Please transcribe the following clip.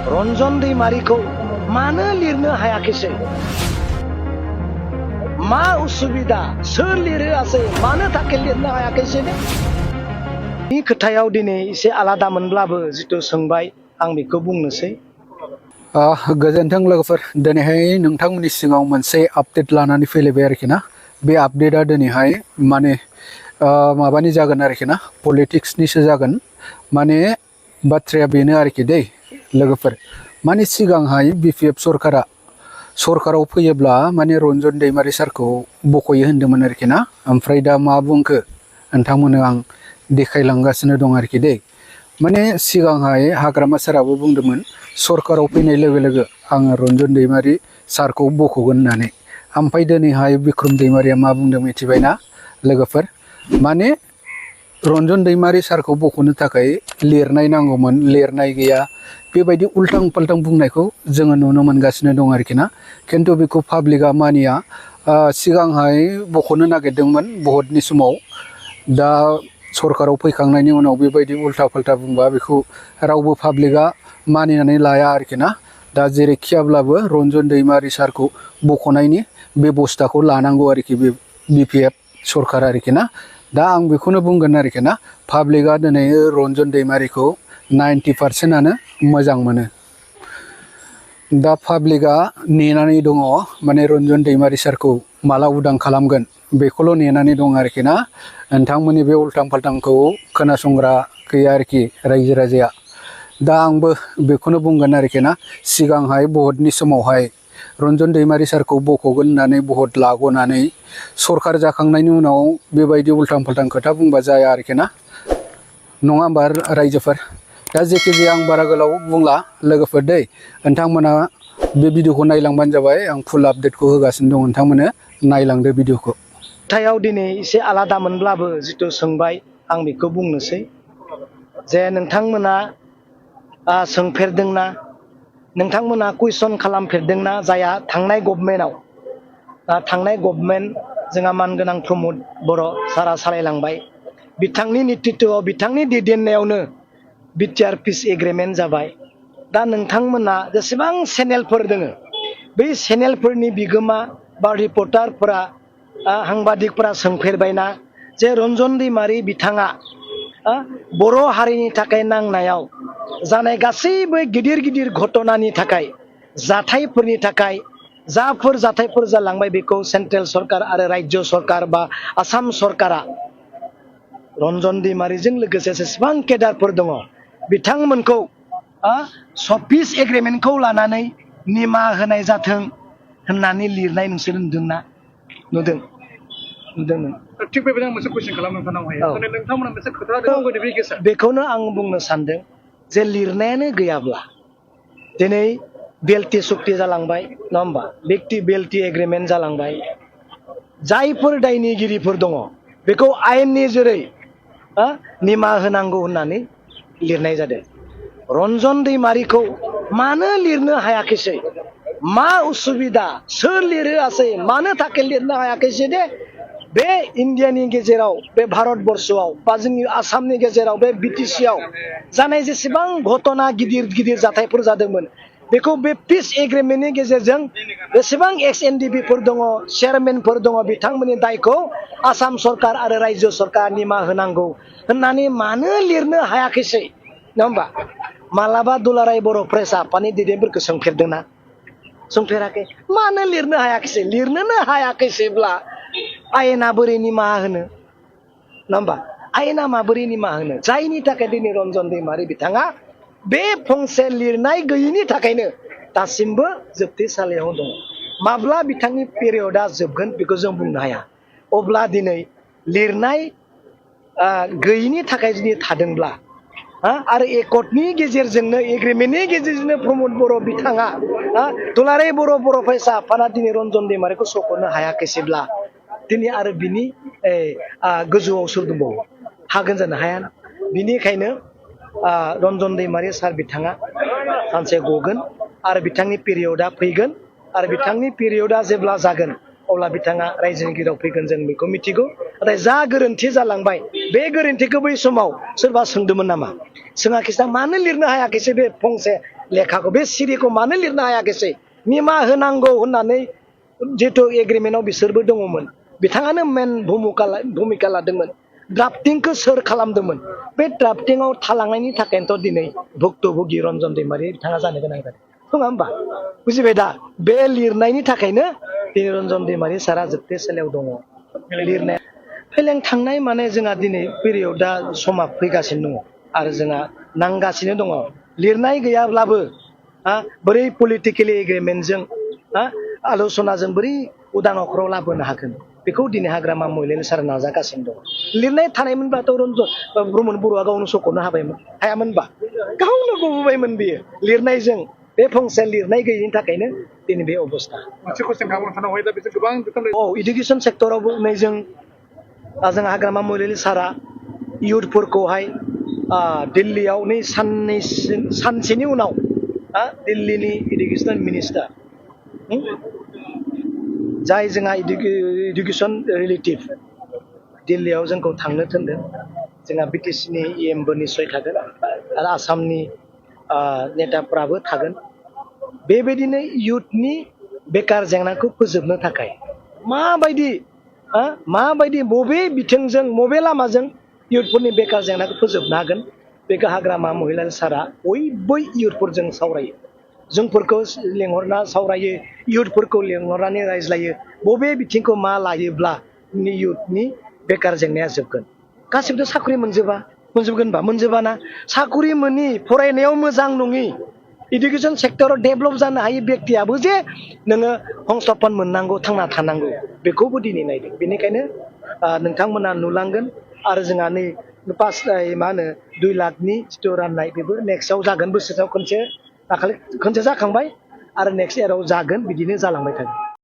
रन्जन दैमारिखौ मानो लिरनो हायाखैसै? मा उसुबिदा? सोर लिरोआसै? मानो थाखाय लिरनो हायाखैसै? नि खोथायाव दिनै एसे आलादामोनब्लाबो जिथु सोंबाय आं बेखौ बुंनोसै। गोजोन्थों लोगोफोर, दिनैहाय नोंथांमोननि सिगाङाव मोनसे आपडेट लानानै फैलायबाय आरोखि ना। बे आपडेटआ दिनैहाय माने माबानि जागोन आरोखि ना, पलिटिक्सनिसो जागोन। माने बाथ्राया बेनो आरोखि दै लोगोफोर, माने सिगांहाय BPF सरकाराव फैयोब्ला माने रन्जन दैमारि सारखौ बख'यो होन्दोंमोन आरोखि ना। ओमफ्राय दा मा बुंखो नोंथांमोननो आं देखायलांगासिनो दं आरोखि दै। माने सिगांहाय हाग्रामा साराबो बुंदोंमोन सरकाराव फैनाय लोगो लोगो आङो रन्जन दैमारि सारखौ बख'गोन होननानै। ओमफ्राय दिनैहाय बिक्रम दैमारिया मा बुंदों मिथिबायना लोगोफोर? माने रन्जन दैमारि सारखौ बख'नो थाखाय लिरनाय नांगौमोन, लिरनाय गैया, बेबायदि उल्टां फाल्टां बुंनायखौ जोङो नुनो मोनगासिनो दं आरोखि ना। खिन्थु बेखौ पाब्लिकआ मानिया। सिगांहाय बख'नो नागिरदोंमोन भटनि समाव, दा सरकाराव फैखांनायनि उनाव बेबायदि उल्टा फाल्टा बुंबा बेखौ रावबो पाब्लिकआ मानिनानै लाया आरोखि ना। दा जेरैखियाब्लाबो रन्जन दैमारि सारखौ बख'नायनि बेबस्थाखौ लानांगौ आरोखि बे BPF सरकार आरोखि ना। दा आं बेखौनो बुंगोन आरोखि ना, पाब्लिकआ दिनै रन्जन दैमारिखौ 90%आनो मोजां मोनो। दा पाब्लिकआ नेनानै दङ, माने रन्जन दैमारि सारखौ माला उदां खालामगोन बेखौल' नेनानै दं आरोखि ना। नोंथांमोननि बे उल्टां फाल्टांखौ खोनासंग्रा गैया आरोखि रायजो राजाया। दा आंबो बेखौनो बुंगोन आरोखि ना, सिगांहाय भटनि समावहाय रन्जन दैमारि सारखौ बख'गोन होननानै भट लाग'नानै सरकार जाखांनायनि उनाव बेबायदि उल्टां फाल्टां खोथा बुंबा जाया आरोखि ना, नङा होमबा रायजोफोर? दा जेखि जाया आं बारा गोलाव बुंला लोगोफोर दै, नोंथांमोना बे भिडिअखौ नायलांबानो जाबाय। आं फुल आपडेटखौ होगासिनो दं, नोंथांमोना नायलांदो भिडिअखौ। खोथायाव दिनै एसे आलादामोनब्लाबो जिथु सोंबाय आं बेखौ बुंनोसै जे नोंथांमोना सोंफेरदोंना, नोंथांमोना कुइसन खालामफेरदोंना जाया थांनाय गभर्नमेन्ट जोंहा मानगोनां प्रमद बर' सारा सालायलांबाय, बिथांनि नेतृत्वआव बिथांनि दैदेननायावनो BTR पिस एग्रिमेन्ट जाबाय। दा नोंथांमोना जेसेबां चेनेलफोर दोङो बै चेनेलफोरनि बिगोमा बा रिपर्टारफोरा साংবাদিকफोरा सोंफेरबायना जे रन्जन दैमारि बिथाङा बर' हारिनि थाखाय नांनायाव जानाय गासैबो गिदिर गिदिर घटनानि थाखाय, जाथायफोरनि थाखाय जाफोर जाथायफोर जालांबाय बेखौ सेन्ट्रेल सरकार आरो राज्य सरकार बा आसाम सरकारा रन्जन दैमारिजों लोगोसे जेसेबां केडारफोर दङ बिथांमोनखौ पिस एग्रिमेन्टखौ लानानै निमाहा होनाय जाथों होननानै लिरनाय नोंसोर नुदोंना? नुदोंमोन। थिग बेबायदिनो मोनसे कुइसन खालामनो नोंथांमोना मोनसे खोथा बेखौनो आं बुंनो सानदों जे लिरनायानो गैयाब्ला दिनै बेल्टि सुक्ति जालांबाय, नङा होमबा? बेल्टि एग्रिमेन्ट जालांबाय। जायफोर दायनिगिरिफोर दङ बेखौ आयेननि जेरै निमाहा होनांगौ होननानै लिरनाय जादों। रन्जन दैमारिखौ मानो लिरनो हायाखैसै? मा उसुबिदा? सोर लिरोआसै? मानो थाखाय लिरनो हायाखैसै दे? बे इन्डियानि गेजेराव, बे भारतबर्षआव बा जोंनि आसामनि गेजेराव, बे BTC आव जानाय जेसेबां घटना गिदिर गिदिर जाथायफोर जादोंमोन बेखौ बे पिस एग्रिमेन्टनि गेजेरजों जेसेबां XNDB फोर दङ, चेयारमेनफोर दङ, बिथांमोननि दायखौ आसाम सरकार आरो राज्य सरकार निमाहा होनांगौ होननानै मानो लिरनो हायाखैसै? नङा होमबा? मालाबा दुलाराय बर' प्रेस आफादनि दैदेनगिरिफोरखौ सोंफेरदोंना? सोंफेराखै। मानो लिरनो हायाखैसै? लिरनोनो हायाखैसैब्ला आयेना बोरै निमाहा होनो? नङा होमबा? आयेना माबोरै निमाहा होनो? जायनि थाखाय दिनै रन्जन दैमारि बिथाङा बे फंसे लिरनाय गैयिनि थाखायनो दासिमबो जोबथेसालियाव दङ। माब्ला बिथांनि पिरियडआ जोबगोन बेखौ जों बुंनो हाया। अब्ला दिनै लिरनाय गैयिनि थाखाय जुदि थादोंब्ला आरो एकर्डनि गेजेरजोंनो, एग्रिमेन्टनि गेजेरजोंनो प्रमद बर' बिथाङा दुलाराय बर' फरायसा आफादा दिनै रन्जन दैमारिखौ सख'नो हायाखैसैब्ला दिनै आरो बिनि गोजौआव सोर दंबावो? हागोन जानो हाया। बिनिखायनो रन्जन दैमारि सार बिथाङा सानसे गगोन आरो बिथांनि पिरियडआ फैगोन आरो बिथांनि पिरियडआ जेब्ला जागोन अब्ला बिथाङा रायजोनि गेजेराव फैगोन, जों बेखौ मिथिगौ। नाथाय जा गोरोन्थि जालांबाय बे गोरोन्थिखौ बै समाव सोरबा सोंदोंमोन नामा? सोङाखैसै। मानो लिरनो हायाखैसै बे फंसे लेखाखौ बे सिरिखौ मानो लिरनो हायाखैसै निमाहा होनांगौ होननानै जिहेतु एग्रिमेन्टआव बिसोरबो दङमोन बिथाङानो मेन भूमिका लादोंमोन ड्राफ्टिंखौ सोर खालामदोंमोन बे ड्राफ्टिंआव थालांनायनि थाखायनोथ' दिनै भुक्तभोगि रन्जन दैमारि बिथाङा जानो गोनां जादों नङा होमबा बुजिबाय दा बे लिरनायनि थाखायनो दिनै रन्जन दैमारि सारा जोबथेसालियाव दङ लिरनाय फेलें थांनाय माने जोंहा दिनै पिरियडआ समा फैगासिनो दङ आरो जोंहा नांगासिनो दङ लिरनाय गैयाब्लाबो बोरै पलिटिकेलि एग्रिमेन्टजों आल'सनाजों बोरै उदां अख्राव लाबोनो हागोन बेखौ दिनै हाग्रामा महिलारि सारा नाजागासिनो दङ लिरनाय थानायमोनब्लाथ' ब्रह्मन बर'आ गावनो सख'नो हायामोनबा गावनो गबोबायमोन बियो लिरनायजों बे फंसे लिरनाय गैयिनि थाखायनो दिनै बे अबस्था मोनसे कुइसन खालामनो सानावहाय दा बिसोर गोबां इडुकेसन सेक्टरावबो नै जों हाग्रामा महिलारि सारा इयुथफोरखौहाय दिल्लीयाव नै सानसेनि उनाव दिल्लीनि इडुकेसन मिनिस्टार जाय जोंहा इडुकेसन रिलेटिभ दिल्लीयाव जोंखौ थांनो थिनदों जोंहा बिटिसिनि इएमबो निस्सय थागोन आरो आसामनि नेताफ्राबो थागोन बेबायदिनो इयुथनि बेकार जेंनाखौ फोजोबनो थाखाय माबायदि बबे बिथिंजों बबे लामाजों इयुथफोरनि बेकार जेंनाखौ फोजोबनो हागोन बेखौ हाग्रामा महिलारि सारा बयबो इयुथफोरजों सावरायो जोंफोरखौ लेंहरना सावरायो इयुथफोरखौ लेंहरनानै रायज्लायो बबे बिथिंखौ मा लायोब्ला इयुथनि बेकार जेंनाया जोबगोन गासिबोथ' साख्रि मोनजोबा ना साख्रि मोनि फरायनायाव मोजां नङि इडुकेसन सेक्टराव डेभेलप जानो हायै बेक्तियाबो जे नोङो हंस्थापन मोननांगौ थांना थानांगौ बेखौबो दिनै नायदों बेनिखायनो नोंथांमोना नुलांगोन आरो जोंहा नै 2 लाखनि जिथु राननाय बेबो नेक्स्टआव जागोन बोसोराव खनसे जाखांबाय आरो नेक्स्ट इयाराव जागोन बिदिनो जालांबाय थागोन